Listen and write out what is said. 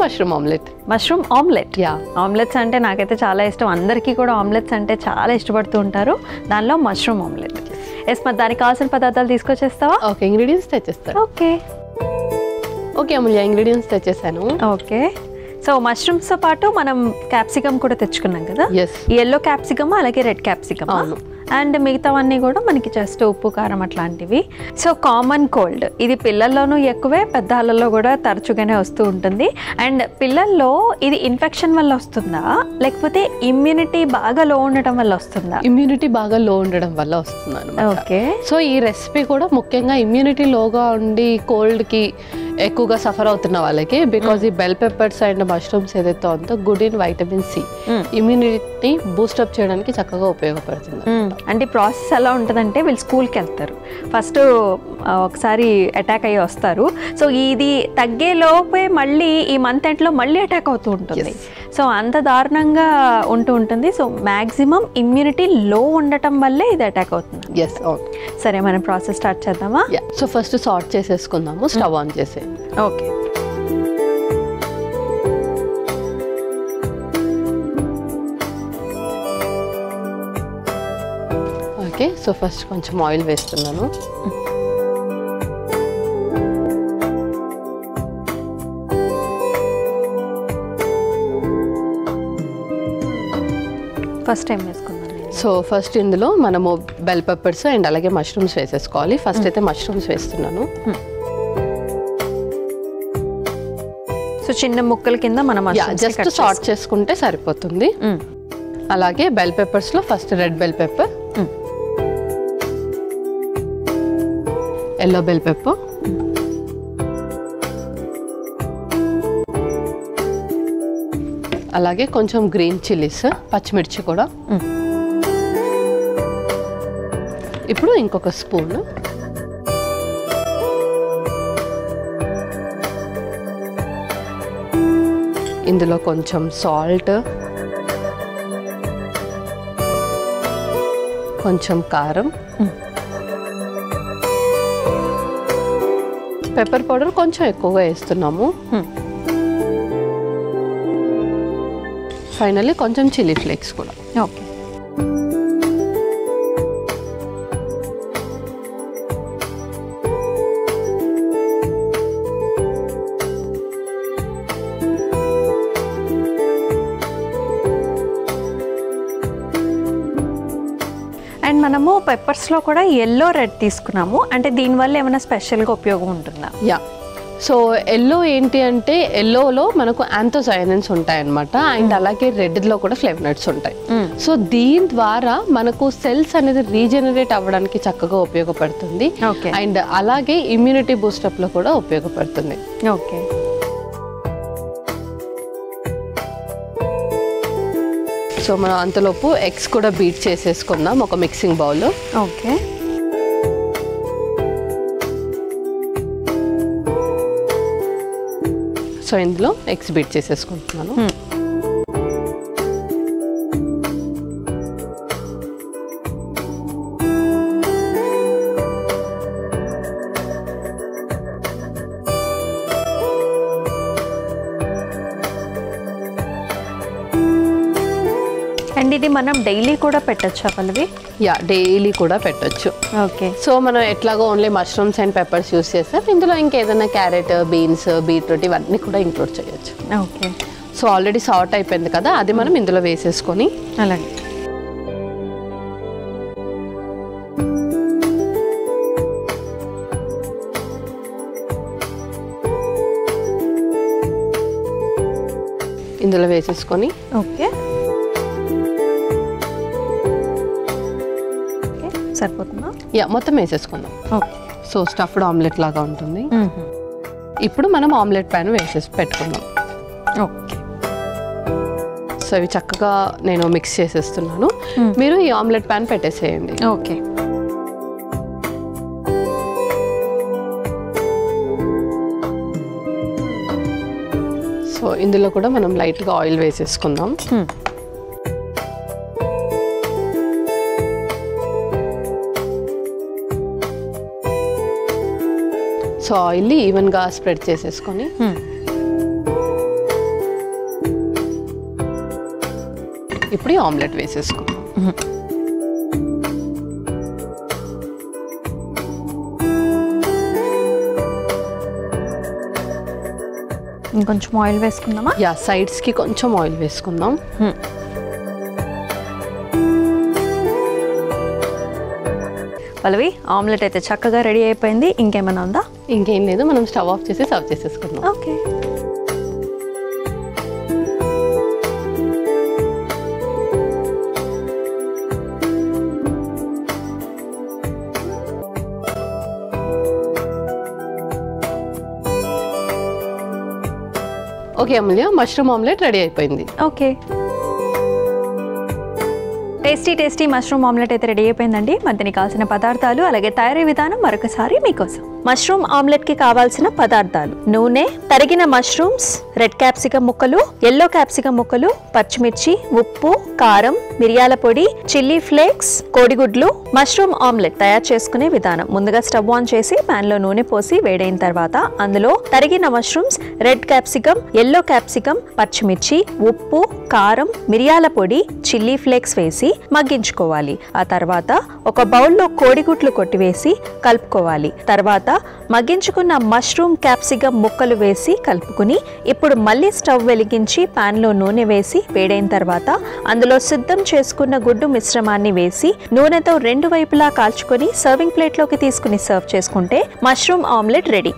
Mushroom omelette. Mushroom omelette. Yeah, omelettes అంటే నాకైతే చాలా ఇష్టం. అందరికీ కూడా ఆమ్లెట్స్ అంటే చాలా ఇష్టపడుతూ ఉంటారు. దానిలో మష్రూమ్ ఆమ్లెట్. ఎస్, మరి దానికి కావాల్సిన పదార్థాలు తీసుకొచ్చేస్తావా? ఓకే, ఇంగ్రీడియంట్స్ తెచ్చేస్తాను. ఓకే ఓకే అమూల్య, ఇంగ్రీడియంట్స్ తెచ్చేసాను. ఓకే, సో మష్రూమ్స్తో పాటు మనం క్యాప్సికమ్ కూడా తెచ్చుకున్నాం కదా. ఎస్, ఎల్లో క్యాప్సికమ్ అలాగే రెడ్ క్యాప్సికమ్. అవును. అండ్ మిగతావన్నీ కూడా మనకి జస్ట్ ఉప్పు కారం అట్లాంటివి. సో కామన్ కోల్డ్ ఇది పిల్లల్లోనూ ఎక్కువే, పెద్దవాళ్ళలో కూడా తరచుగానే వస్తూ ఉంటుంది. అండ్ పిల్లల్లో ఇది ఇన్ఫెక్షన్ వల్ల వస్తుందా లేకపోతే ఇమ్యూనిటీ బాగా లో ఉండటం వల్ల వస్తుందా? ఇమ్యూనిటీ బాగా లో ఉండడం వల్ల వస్తున్నాను. ఓకే, సో ఈ రెసిపీ కూడా ముఖ్యంగా ఇమ్యూనిటీ లోగా ఉండి కోల్డ్కి ఎక్కువగా సఫర్ అవుతున్న వాళ్ళకి, బికాజ్ ఈ బెల్ పెప్పర్స్ అండ్ మష్రూమ్స్ ఏదైతే ఉందో గుడ్ ఇన్ వైటమిన్ సి, ఇమ్యూనిటీని బూస్టప్ చేయడానికి చక్కగా ఉపయోగపడుతుంది. అంటే ప్రాసెస్ ఎలా ఉంటుందంటే వీళ్ళు స్కూల్కి వెళ్తారు, ఫస్ట్ ఒకసారి అటాక్ అయ్యి వస్తారు. సో ఇది తగ్గే లోపే మళ్ళీ ఈ మంత్ ఎండ్లో మళ్ళీ అటాక్ అవుతూ ఉంటుంది. సో అంత దారుణంగా ఉంటూ ఉంటుంది. సో మ్యాక్సిమం ఇమ్యూనిటీ లో ఉండటం వల్లే ఇది అటాక్ అవుతుంది. ఎస్, అవును. సరే, మనం ప్రాసెస్ స్టార్ట్ చేద్దామా? సో ఫస్ట్ సార్ట్ చేసేసుకుందాము. స్టవ్ ఆన్ చేసే. ఓకే, ఓకే, సో ఫస్ట్ కొంచెం ఆయిల్ వేస్తున్నాను. ఫస్ట్ టైం వేసుకుందాం. సో ఫస్ట్ ఇందులో మనము బెల్ పెప్పర్స్ అండ్ అలాగే మష్రూమ్స్ వేసేసుకోవాలి. ఫస్ట్ అయితే మష్రూమ్స్ వేస్తున్నాను. సో చిన్న ముక్కల కింద మనం జస్ట్ సార్ట్ చేసుకుంటే సరిపోతుంది. అలాగే బెల్ పెప్పర్స్లో first red bell pepper, yellow bell pepper, అలాగే కొంచెం గ్రీన్ చిల్లీస్, పచ్చిమిర్చి కూడా. ఇప్పుడు ఇంకొక స్పూన్, ఇందులో కొంచెం సాల్ట్, కొంచెం కారం, పెప్పర్ పౌడర్ కొంచెం ఎక్కువగా వేస్తున్నాము. ఫైనల్లీ కొంచెం చిల్లీ ఫ్లేక్స్ కూడా. ఓకే, అండ్ మనము పెప్పర్స్లో కూడా ఎల్లో రెడ్ తీసుకున్నాము. అంటే దీనివల్ల ఏమైనా స్పెషల్గా ఉపయోగం ఉంటుందా? యా, సో ఎల్లో ఏంటి అంటే ఎల్లోలో మనకు యాంథోసయానిన్స్ ఉంటాయన్నమాట. అండ్ అలాగే రెడ్లో కూడా ఫ్లేవనాయిడ్స్ ఉంటాయి. సో దీని ద్వారా మనకు సెల్స్ అనేది రీజనరేట్ అవ్వడానికి చక్కగా ఉపయోగపడుతుంది. అండ్ అలాగే ఇమ్యూనిటీ బూస్టప్లో కూడా ఉపయోగపడుతుంది. ఓకే, సో మనం అంతలోపు ఎగ్స్ కూడా బీట్ చేసేసుకుందాం ఒక మిక్సింగ్ బౌల్. ఓకే, సో ఇందులో ఎగ్స్ బీట్ చేసేసుకుంటున్నాను. అండ్ ఇది మనం డైలీ కూడా పెట్టచ్చా పల్లవి? యా, డైలీ కూడా పెట్టొచ్చు. ఓకే, సో మనం ఎట్లాగో only mushrooms and peppers use చేస్తాం. ఇందులో ఇంకేదైనా క్యారెట్, బీన్స్, బీట్రూట్ ఇవన్నీ కూడా ఇంక్లూడ్ చేయొచ్చు. ఓకే, సో ఆల్రెడీ సార్ట్ అయిపోయింది కదా, అది మనం ఇందులో వేసేసుకొని అలాగే ఇందులో వేసేసుకొని. ఓకే, సరిపోతుందా? యా, మొత్తం వేసేసుకుందాం. ఓకే, సో స్టఫ్డ్ ఆమ్లెట్ లాగా ఉంటుంది. ఇప్పుడు మనం ఆమ్లెట్ ప్యాన్ వేసేసి పెట్టుకుందాం. ఓకే, సో ఇవి చక్కగా నేను మిక్స్ చేసేస్తున్నాను. మీరు ఈ ఆమ్లెట్ ప్యాన్ పెట్టేసేయండి. ఓకే, సో ఇందులో కూడా మనం లైట్గా ఆయిల్ వేసేసుకుందాం. సో ఆయిల్ని ఈవెన్గా స్ప్రెడ్ చేసేసుకొని ఇప్పుడు ఈ ఆమ్లెట్ వేసేసుకుందాం. ఇంకొంచెం ఆయిల్ వేసుకుందామా? యా, సైడ్స్కి కొంచెం ఆయిల్ వేసుకుందాం. పల్లవి, ఆమ్లెట్ అయితే చక్కగా రెడీ అయిపోయింది. ఇంకేమైనా ఉందా? ఇంకేం లేదు, మనం స్టవ్ ఆఫ్ చేసి సర్వ్ చేసేసుకుందాం. ఓకే. ఓకే అమూల్య, మష్రూమ్ ఆమ్లెట్ రెడీ అయిపోయింది. ఓకే, టేస్టీ మష్రూమ్ ఆమ్లెట్ అయితే రెడీ అయిపోయిందండి. మరి దీనికి కావాల్సిన పదార్థాలు అలాగే తయారీ విధానం మరొకసారి మీకోసం. మష్రూమ్ ఆమ్లెట్కి కావాల్సిన పదార్థాలు: నూనె, తరిగిన మష్రూమ్స్, రెడ్ క్యాప్సికమ్ ముక్కలు, ఎల్లో క్యాప్సికమ్ ముక్కలు, పచ్చిమిర్చి, ఉప్పు, కారం, మిరియాల పొడి, చిల్లీ ఫ్లేక్స్, కోడిగుడ్లు. మష్రూమ్ ఆమ్లెట్ తయారు చేసుకునే విధానం: ముందుగా స్టవ్ ఆన్ చేసి పాన్ లో నూనె పోసి వేడైన తర్వాత అందులో తరిగిన mushrooms, red capsicum, yellow capsicum, పచ్చిమిర్చి, ఉప్పు, కారం, మిరియాల పొడి, చిల్లీ ఫ్లేక్స్ వేసి మగ్గించుకోవాలి. ఆ తర్వాత ఒక బౌల్లో కోడిగుడ్లు కొట్టివేసి కలుపుకోవాలి. తర్వాత మగ్గించుకున్న మష్రూమ్ క్యాప్సికమ్ ముక్కలు వేసి కలుపుకుని ఇప్పుడు మళ్ళీ స్టవ్ వెలిగించి పాన్ లో నూనె వేసి వేడైన తర్వాత అందులో సిద్ధం చేసుకున్న గుడ్డు మిశ్రమాన్ని వేసి నూనెతో రెండు వైపులా కాల్చుకొని సర్వింగ్ ప్లేట్లోకి తీసుకుని సర్వ్ చేసుకుంటే మష్రూమ్ ఆమ్లెట్ రెడీ.